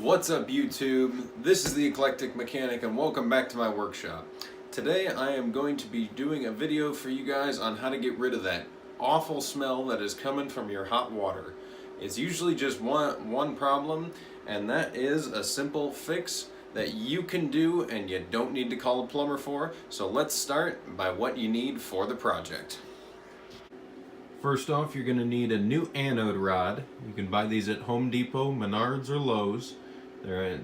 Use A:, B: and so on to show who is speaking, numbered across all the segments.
A: What's up YouTube? This is the Eclectic Mechanic and welcome back to my workshop. Today I am going to be doing a video for you guys on how to get rid of that awful smell that is coming from your hot water. It's usually just one problem, and that is a simple fix that you can do and you don't need to call a plumber for. So let's start by what you need for the project. First off, you're going to need a new anode rod. You can buy these at Home Depot, Menards, or Lowe's.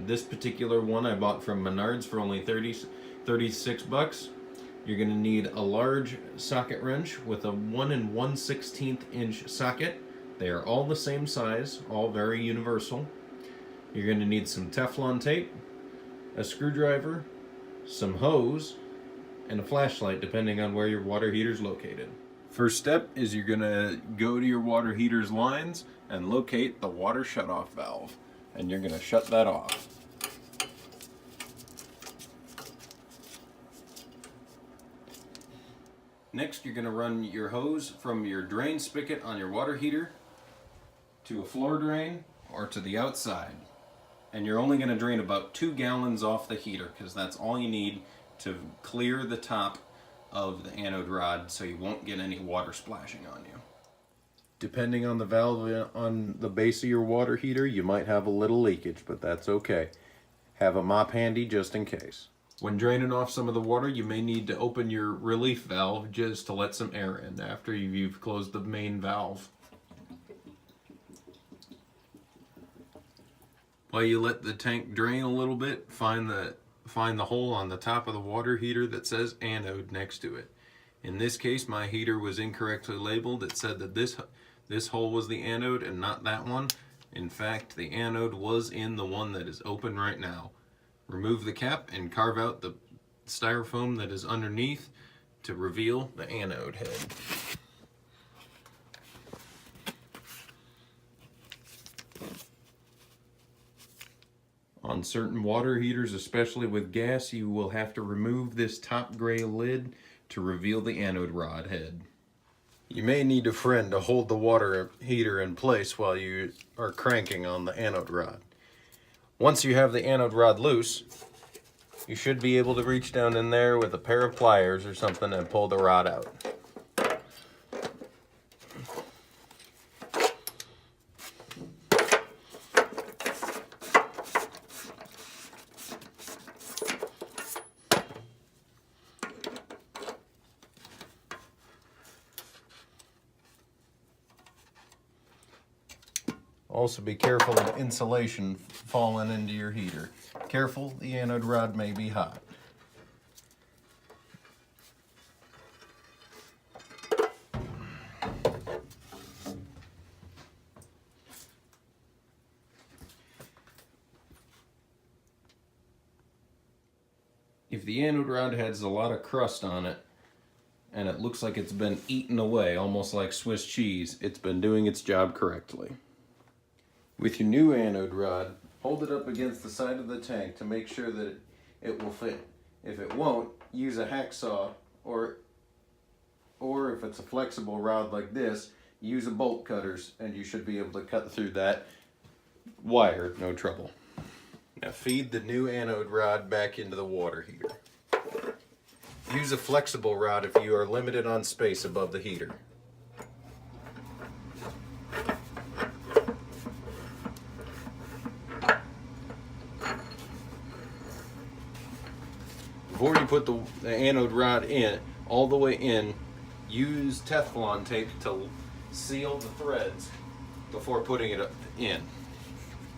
A: This particular one I bought from Menards for only 36 bucks. You're going to need a large socket wrench with a 1 1/16 inch socket. They are all the same size, all very universal. You're going to need some Teflon tape, a screwdriver, some hose, and a flashlight depending on where your water heater is located. First step is you're going to go to your water heater's lines and locate the water shutoff valve. And you're going to shut that off. Next, you're going to run your hose from your drain spigot on your water heater to a floor drain or to the outside. And you're only going to drain about 2 gallons off the heater because that's all you need to clear the top of the anode rod so you won't get any water splashing on you. Depending on the valve on the base of your water heater, you might have a little leakage, but that's okay. Have a mop handy just in case. When draining off some of the water, you may need to open your relief valve just to let some air in after you've closed the main valve. While you let the tank drain a little bit, find the hole on the top of the water heater that says anode next to it. In this case, my heater was incorrectly labeled. It said that this hole was the anode and not that one. In fact, the anode was in the one that is open right now. Remove the cap and carve out the styrofoam that is underneath to reveal the anode head. On certain water heaters, especially with gas, you will have to remove this top gray lid to reveal the anode rod head. You may need a friend to hold the water heater in place while you are cranking on the anode rod. Once you have the anode rod loose, you should be able to reach down in there with a pair of pliers or something and pull the rod out. Also be careful of insulation falling into your heater. Careful, the anode rod may be hot. If the anode rod has a lot of crust on it, and it looks like it's been eaten away, almost like Swiss cheese, it's been doing its job correctly. With your new anode rod, hold it up against the side of the tank to make sure that it will fit. If it won't, use a hacksaw, or if it's a flexible rod like this, use a bolt cutters and you should be able to cut through that wire, no trouble. Now feed the new anode rod back into the water heater. Use a flexible rod if you are limited on space above the heater. Before you put the anode rod in, all the way in, use Teflon tape to seal the threads before putting it in.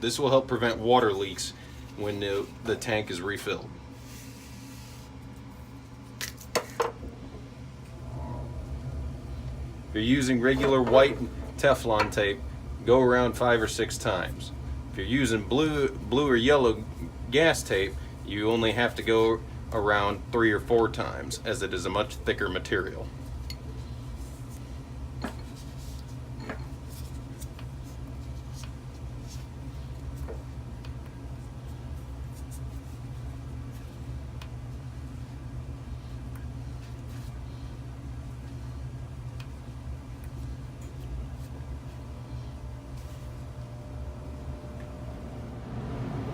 A: This will help prevent water leaks when the tank is refilled. If you're using regular white Teflon tape, go around 5 or 6 times. If you're using blue or yellow gas tape, you only have to go around 3 or 4 times, as it is a much thicker material.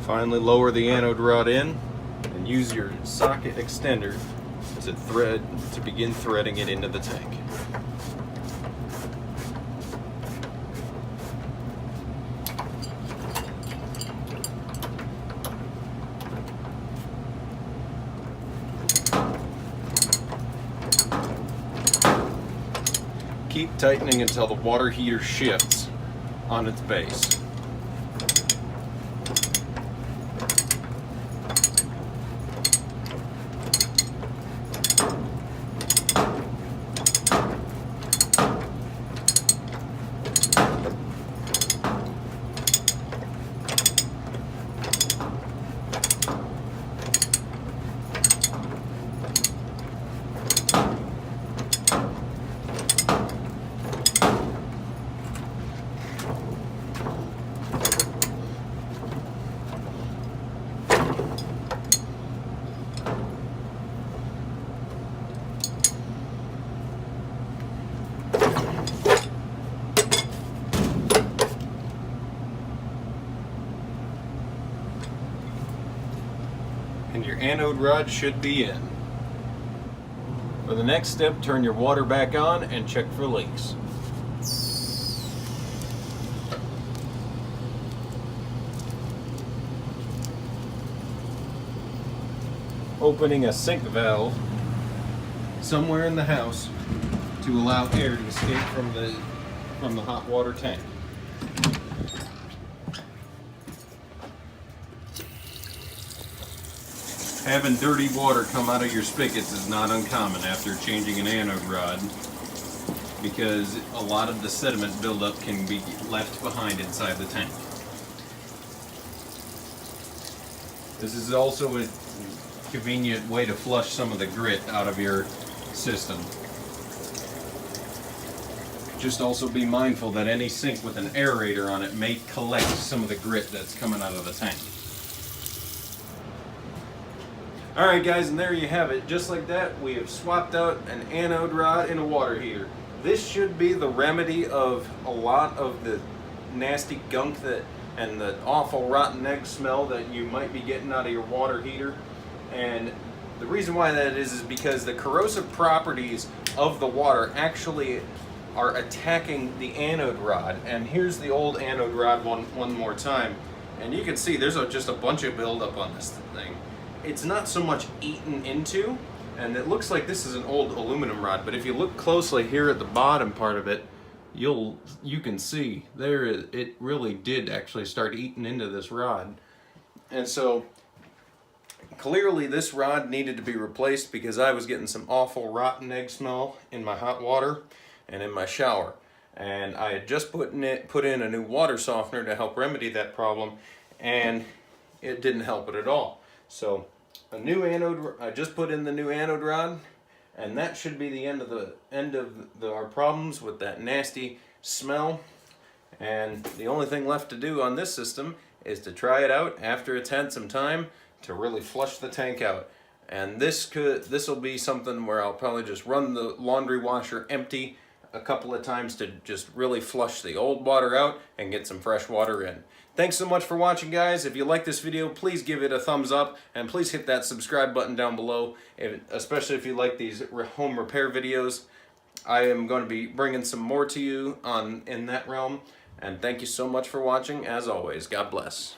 A: Finally lower the anode rod in and use your socket extender to begin threading it into the tank. Keep tightening until the water heater shifts on its base. And your anode rod should be in. For the next step, turn your water back on and check for leaks. Opening a sink valve somewhere in the house to allow air to escape from the hot water tank. Having dirty water come out of your spigots is not uncommon after changing an anode rod, because a lot of the sediment buildup can be left behind inside the tank. This is also a convenient way to flush some of the grit out of your system. Just also be mindful that any sink with an aerator on it may collect some of the grit that's coming out of the tank. Alright guys, and there you have it. Just like that, we have swapped out an anode rod and a water heater. This should be the remedy of a lot of the nasty gunk and the awful rotten egg smell that you might be getting out of your water heater. And the reason why that is because the corrosive properties of the water actually are attacking the anode rod. And here's the old anode rod one more time. And you can see there's just a bunch of buildup on this thing. It's not so much eaten into, and it looks like this is an old aluminum rod, but if you look closely here at the bottom part of it, you can see there it really did actually start eating into this rod. And so clearly this rod needed to be replaced because I was getting some awful rotten egg smell in my hot water and in my shower. And I had just put in a new water softener to help remedy that problem, and it didn't help it at all. So a new anode, I just put in the new anode rod, and that should be the end of our problems with that nasty smell. And the only thing left to do on this system is to try it out after it's had some time to really flush the tank out. And this will be something where I'll probably just run the laundry washer empty a couple of times to just really flush the old water out and get some fresh water in. Thanks so much for watching, guys. If you like this video, please give it a thumbs up, and please hit that subscribe button down below, especially if you like these home repair videos. I am going to be bringing some more to you in that realm, and thank you so much for watching. As always, God bless.